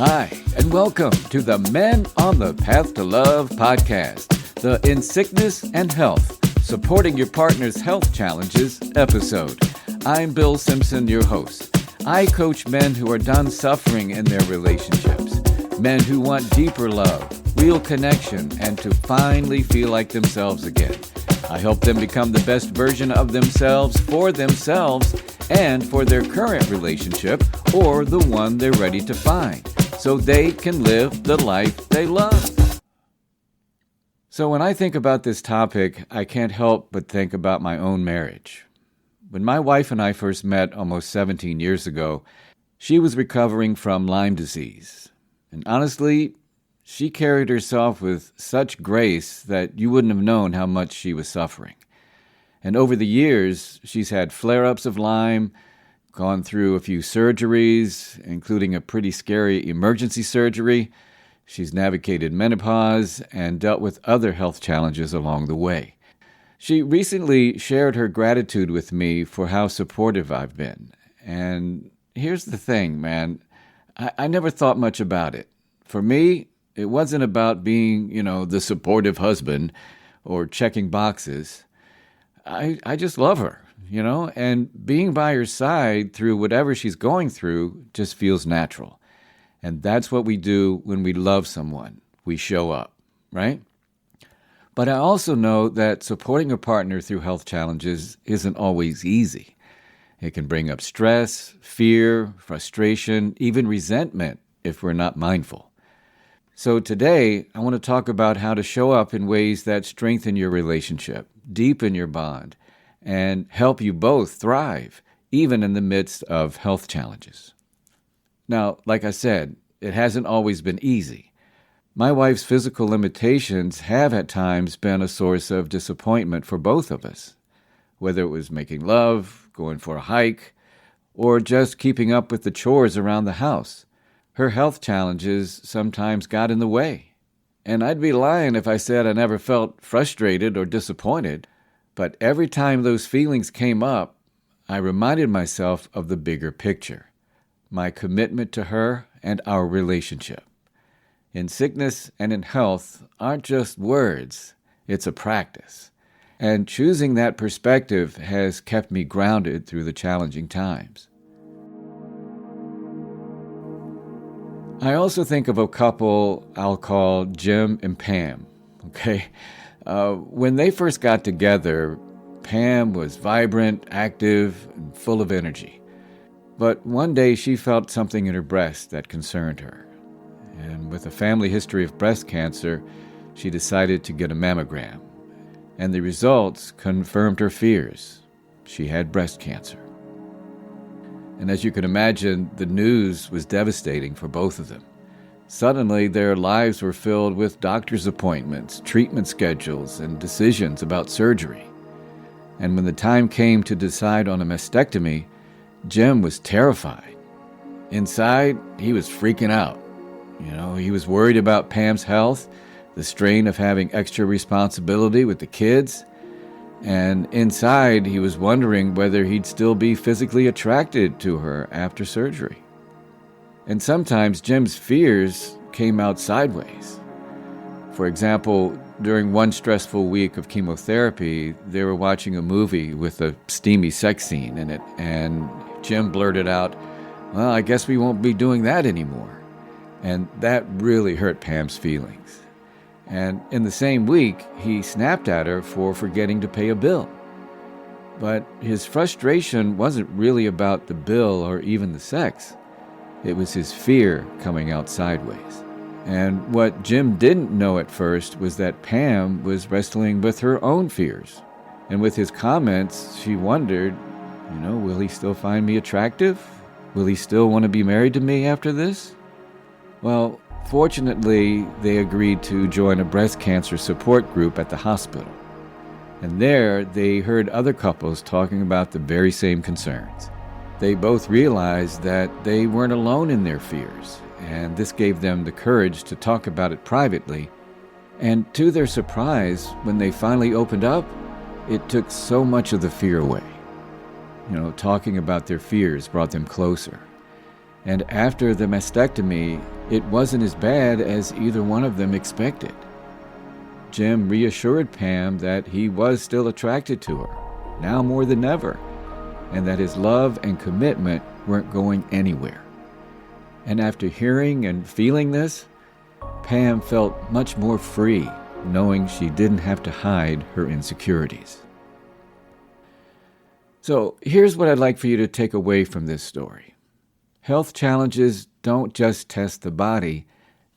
Hi, and welcome to the Men on the Path to Love podcast, the In Sickness and Health, Supporting Your Partner's Health Challenges episode. I'm Bill Simpson, your host. I coach men who are done suffering in their relationships, men who want deeper love, real connection, and to finally feel like themselves again. I help them become the best version of themselves and for their current relationship or the one they're ready to find, so they can live the life they love. So when I think about this topic, I can't help but think about my own marriage. When my wife and I first met almost 17 years ago, she was recovering from Lyme disease. And honestly, she carried herself with such grace that you wouldn't have known how much she was suffering. And over the years, she's had flare-ups of Lyme, gone through a few surgeries, including a pretty scary emergency surgery. She's navigated menopause and dealt with other health challenges along the way. She recently shared her gratitude with me for how supportive I've been. And here's the thing, man. I never thought much about it. For me, it wasn't about being, the supportive husband or checking boxes. I just love her, and being by her side through whatever she's going through just feels natural. And that's what we do when we love someone. We show up, right? But I also know that supporting a partner through health challenges isn't always easy. It can bring up stress, fear, frustration, even resentment if we're not mindful. So today, I want to talk about how to show up in ways that strengthen your relationship, deepen your bond, and help you both thrive, even in the midst of health challenges. Now, like I said, it hasn't always been easy. My wife's physical limitations have at times been a source of disappointment for both of us, whether it was making love, going for a hike, or just keeping up with the chores around the house. Her health challenges sometimes got in the way. And I'd be lying if I said I never felt frustrated or disappointed. But every time those feelings came up, I reminded myself of the bigger picture, my commitment to her and our relationship. In sickness and in health aren't just words, it's a practice. And choosing that perspective has kept me grounded through the challenging times. I also think of a couple I'll call Jim and Pam, okay? When they first got together, Pam was vibrant, active, and full of energy. But one day she felt something in her breast that concerned her. And with a family history of breast cancer, she decided to get a mammogram. And the results confirmed her fears. She had breast cancer. And as you can imagine, the news was devastating for both of them. Suddenly, their lives were filled with doctor's appointments, treatment schedules, and decisions about surgery. And when the time came to decide on a mastectomy, Jim was terrified. Inside, he was freaking out. He was worried about Pam's health, the strain of having extra responsibility with the kids, and inside, he was wondering whether he'd still be physically attracted to her after surgery. And sometimes Jim's fears came out sideways. For example, during one stressful week of chemotherapy, they were watching a movie with a steamy sex scene in it, and Jim blurted out, "Well, I guess we won't be doing that anymore." And that really hurt Pam's feelings. And in the same week, he snapped at her for forgetting to pay a bill. But his frustration wasn't really about the bill or even the sex. It was his fear coming out sideways. And what Jim didn't know at first was that Pam was wrestling with her own fears. And with his comments, she wondered, will he still find me attractive? Will he still want to be married to me after this? Well, fortunately, they agreed to join a breast cancer support group at the hospital. And there, they heard other couples talking about the very same concerns. They both realized that they weren't alone in their fears, and this gave them the courage to talk about it privately. And to their surprise, when they finally opened up, it took so much of the fear away. Talking about their fears brought them closer. And after the mastectomy, it wasn't as bad as either one of them expected. Jim reassured Pam that he was still attracted to her, now more than ever, and that his love and commitment weren't going anywhere. And after hearing and feeling this, Pam felt much more free, knowing she didn't have to hide her insecurities. So here's what I'd like for you to take away from this story. Health challenges don't just test the body,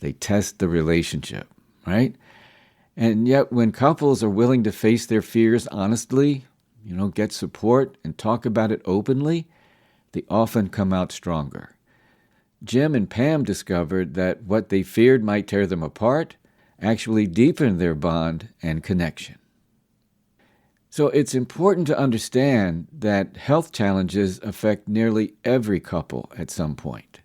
they test the relationship, right? And yet when couples are willing to face their fears honestly, get support and talk about it openly, they often come out stronger. Jim and Pam discovered that what they feared might tear them apart actually deepened their bond and connection. So it's important to understand that health challenges affect nearly every couple at some point.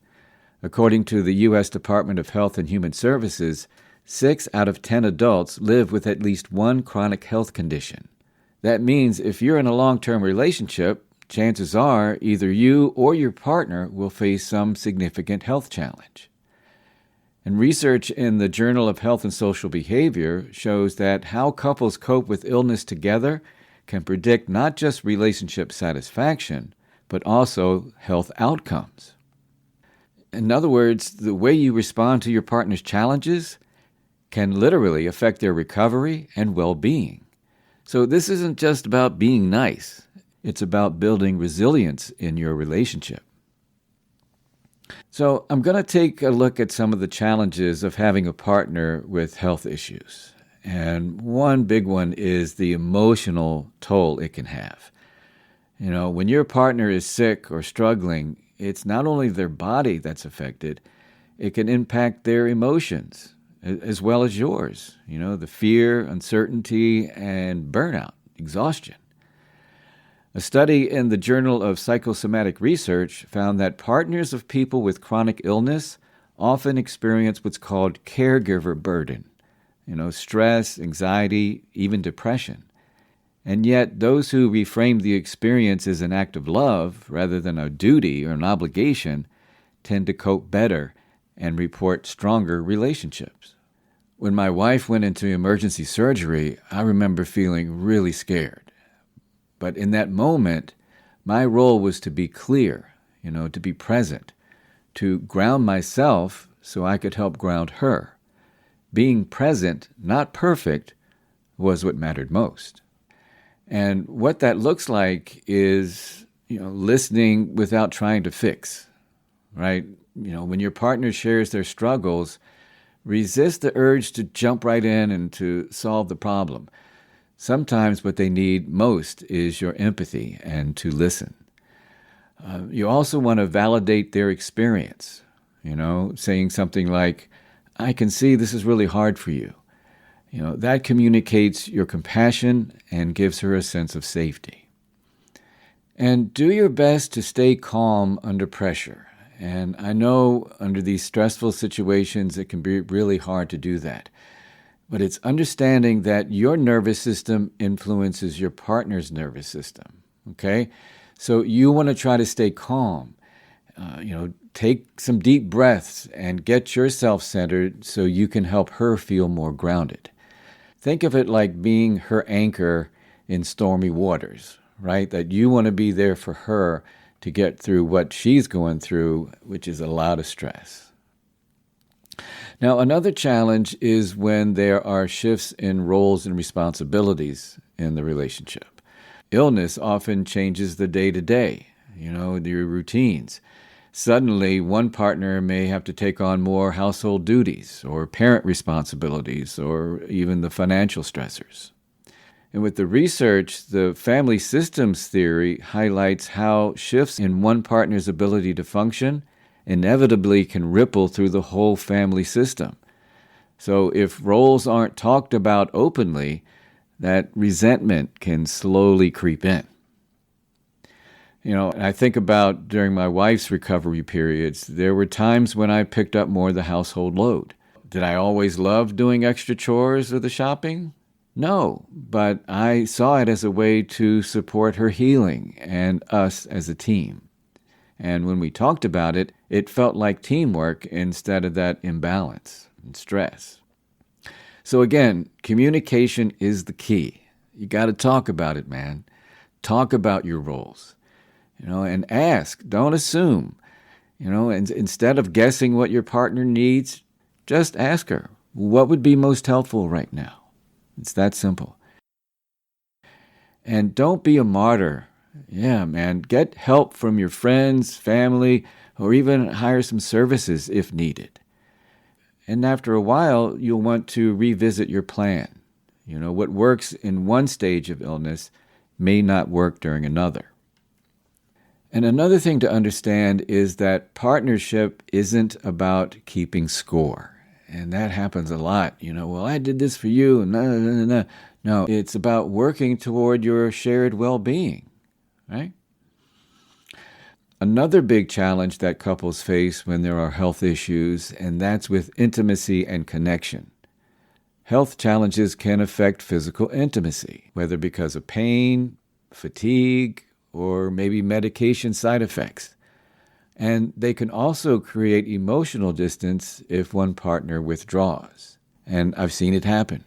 According to the U.S. Department of Health and Human Services, 6 out of 10 adults live with at least one chronic health condition. That means if you're in a long-term relationship, chances are either you or your partner will face some significant health challenge. And research in the Journal of Health and Social Behavior shows that how couples cope with illness together can predict not just relationship satisfaction, but also health outcomes. In other words, the way you respond to your partner's challenges can literally affect their recovery and well-being. So this isn't just about being nice. It's about building resilience in your relationship. So I'm going to take a look at some of the challenges of having a partner with health issues. And one big one is the emotional toll it can have. When your partner is sick or struggling, it's not only their body that's affected, it can impact their emotions as well as yours. The fear, uncertainty, and burnout, exhaustion. A study in the Journal of Psychosomatic Research found that partners of people with chronic illness often experience what's called caregiver burden, stress, anxiety, even depression. And yet those who reframe the experience as an act of love rather than a duty or an obligation tend to cope better and report stronger relationships. When my wife went into emergency surgery, I remember feeling really scared. But in that moment, my role was to be clear, to be present, to ground myself so I could help ground her. Being present, not perfect, was what mattered most. And what that looks like is, listening without trying to fix, right? When your partner shares their struggles, resist the urge to jump right in and to solve the problem. Sometimes what they need most is your empathy and to listen. You also want to validate their experience, saying something like, I can see this is really hard for you. That communicates your compassion and gives her a sense of safety. And do your best to stay calm under pressure. And I know under these stressful situations, it can be really hard to do that. But it's understanding that your nervous system influences your partner's nervous system, okay? So you want to try to stay calm. Take some deep breaths and get yourself centered so you can help her feel more grounded. Think of it like being her anchor in stormy waters, right? That you want to be there for her to get through what she's going through, which is a lot of stress. Now, another challenge is when there are shifts in roles and responsibilities in the relationship. Illness often changes the day-to-day, your routines. Suddenly, one partner may have to take on more household duties or parent responsibilities or even the financial stressors. And with the research, the family systems theory highlights how shifts in one partner's ability to function inevitably can ripple through the whole family system. So if roles aren't talked about openly, that resentment can slowly creep in. And I think about during my wife's recovery periods, there were times when I picked up more of the household load. Did I always love doing extra chores or the shopping? No, but I saw it as a way to support her healing and us as a team. And when we talked about it, it felt like teamwork instead of that imbalance and stress. So again, communication is the key. You got to talk about it, man. Talk about your roles, and ask. Don't assume, and instead of guessing what your partner needs, just ask her, what would be most helpful right now? It's that simple. And don't be a martyr. Yeah, man. Get help from your friends, family, or even hire some services if needed. And after a while, you'll want to revisit your plan. What works in one stage of illness may not work during another. And another thing to understand is that partnership isn't about keeping score. And that happens a lot. Well, I did this for you. No. No, it's about working toward your shared well-being, right? Another big challenge that couples face when there are health issues, and that's with intimacy and connection. Health challenges can affect physical intimacy, whether because of pain, fatigue, or maybe medication side effects. And they can also create emotional distance if one partner withdraws. And I've seen it happen.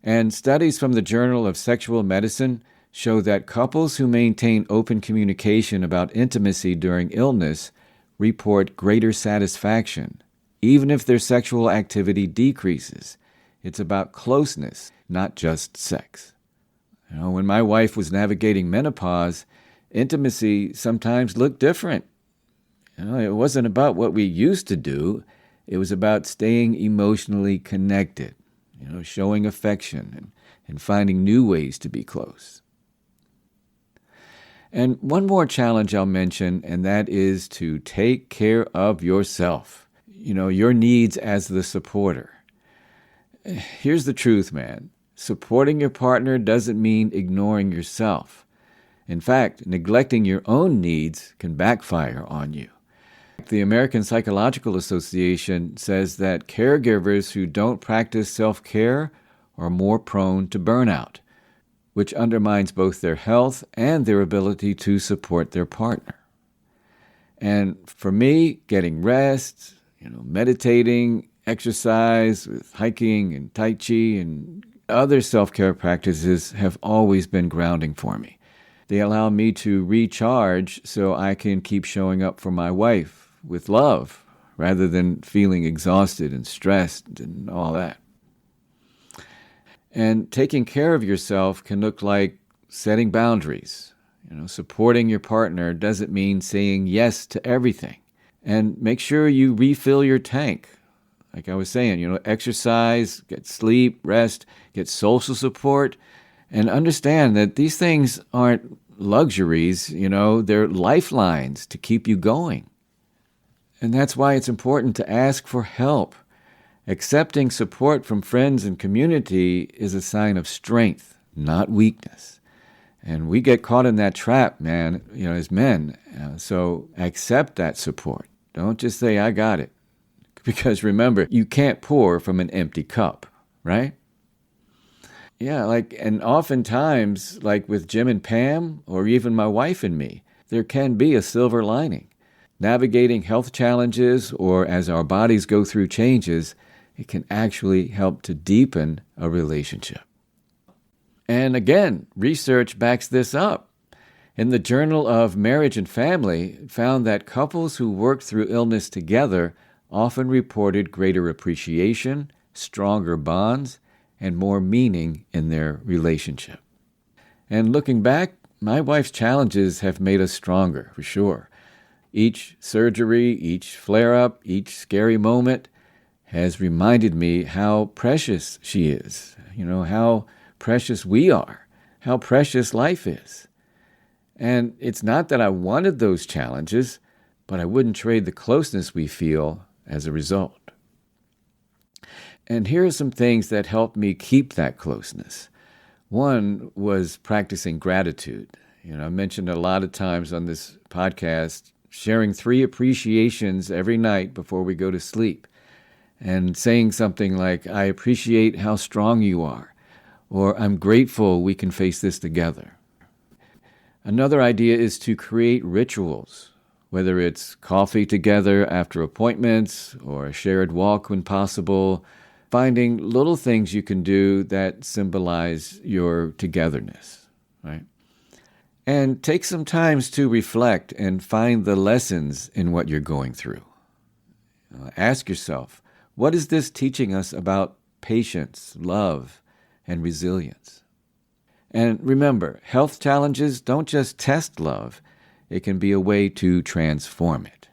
And studies from the Journal of Sexual Medicine show that couples who maintain open communication about intimacy during illness report greater satisfaction, even if their sexual activity decreases. It's about closeness, not just sex. When my wife was navigating menopause, intimacy sometimes looked different. It wasn't about what we used to do. It was about staying emotionally connected, showing affection and finding new ways to be close. And one more challenge I'll mention, and that is to take care of yourself, your needs as the supporter. Here's the truth, man. Supporting your partner doesn't mean ignoring yourself. In fact, neglecting your own needs can backfire on you. The American Psychological Association says that caregivers who don't practice self-care are more prone to burnout, which undermines both their health and their ability to support their partner. And for me, getting rest, meditating, exercise with hiking and Tai Chi and other self-care practices have always been grounding for me. They allow me to recharge so I can keep showing up for my wife with love rather than feeling exhausted and stressed and all that. And taking care of yourself can look like setting boundaries. Supporting your partner doesn't mean saying yes to everything. And make sure you refill your tank. Like I was saying, exercise, get sleep, rest, get social support, and understand that these things aren't luxuries, they're lifelines to keep you going. And that's why it's important to ask for help. Accepting support from friends and community is a sign of strength, not weakness. And we get caught in that trap, man, as men. So accept that support. Don't just say, I got it. Because remember, you can't pour from an empty cup, right? Yeah, and oftentimes, like with Jim and Pam, or even my wife and me, there can be a silver lining. Navigating health challenges, or as our bodies go through changes, it can actually help to deepen a relationship. And again, research backs this up. In the Journal of Marriage and Family, it found that couples who worked through illness together often reported greater appreciation, stronger bonds, and more meaning in their relationship. And looking back, my wife's challenges have made us stronger, for sure. Each surgery, each flare-up, each scary moment has reminded me how precious she is, how precious we are, how precious life is. And it's not that I wanted those challenges, but I wouldn't trade the closeness we feel as a result. And here are some things that helped me keep that closeness. One was practicing gratitude. I mentioned a lot of times on this podcast, sharing 3 appreciations every night before we go to sleep. And saying something like, I appreciate how strong you are, or I'm grateful we can face this together. Another idea is to create rituals, whether it's coffee together after appointments or a shared walk when possible, finding little things you can do that symbolize your togetherness, right? And take some time to reflect and find the lessons in what you're going through. Ask yourself, what is this teaching us about patience, love, and resilience? And remember, health challenges don't just test love, it can be a way to transform it.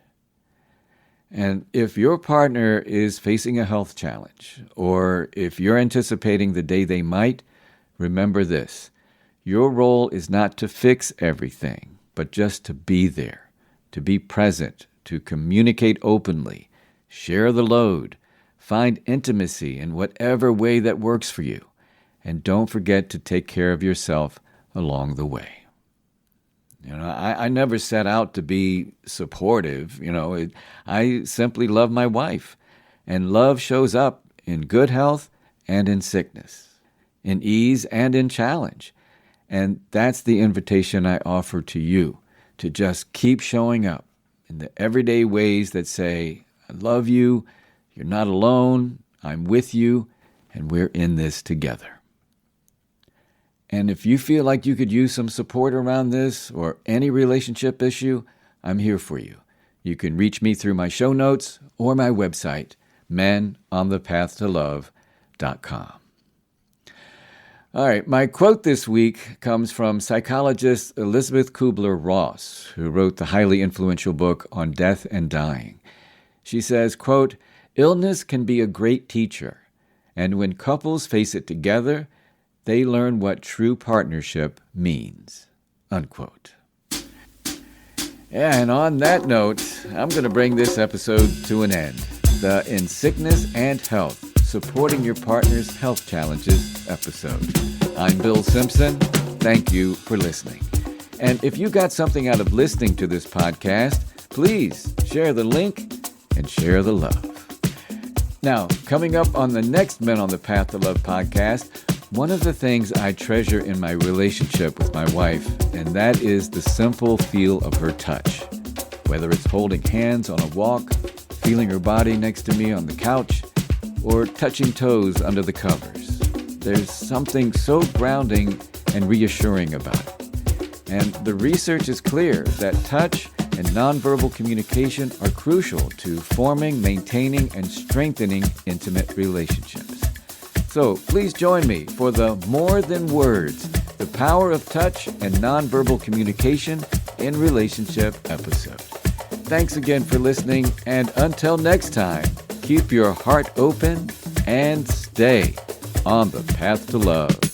And if your partner is facing a health challenge, or if you're anticipating the day they might, remember this. Your role is not to fix everything, but just to be there, to be present, to communicate openly, share the load, find intimacy in whatever way that works for you, and don't forget to take care of yourself along the way. I never set out to be supportive. I simply love my wife, and love shows up in good health and in sickness, in ease and in challenge. And that's the invitation I offer to you, to just keep showing up in the everyday ways that say, I love you, you're not alone, I'm with you, and we're in this together. And if you feel like you could use some support around this or any relationship issue, I'm here for you. You can reach me through my show notes or my website, menonthepathtolove.com. All right, my quote this week comes from psychologist Elizabeth Kubler-Ross, who wrote the highly influential book On Death and Dying. She says, quote, "Illness can be a great teacher, and when couples face it together, they learn what true partnership means," unquote. And on that note, I'm going to bring this episode to an end. The In Sickness and Health, Supporting Your Partner's Health Challenges episode. I'm Bill Simpson. Thank you for listening. And if you got something out of listening to this podcast, please share the link and share the love. Now, coming up on the next Men on the Path to Love podcast, one of the things I treasure in my relationship with my wife, and that is the simple feel of her touch. Whether it's holding hands on a walk, feeling her body next to me on the couch, or touching toes under the covers. There's something so grounding and reassuring about it. And the research is clear that touch and nonverbal communication are crucial to forming, maintaining, and strengthening intimate relationships. So please join me for the More Than Words, the Power of Touch and Nonverbal Communication in Relationship episode. Thanks again for listening, and until next time, keep your heart open and stay on the path to love.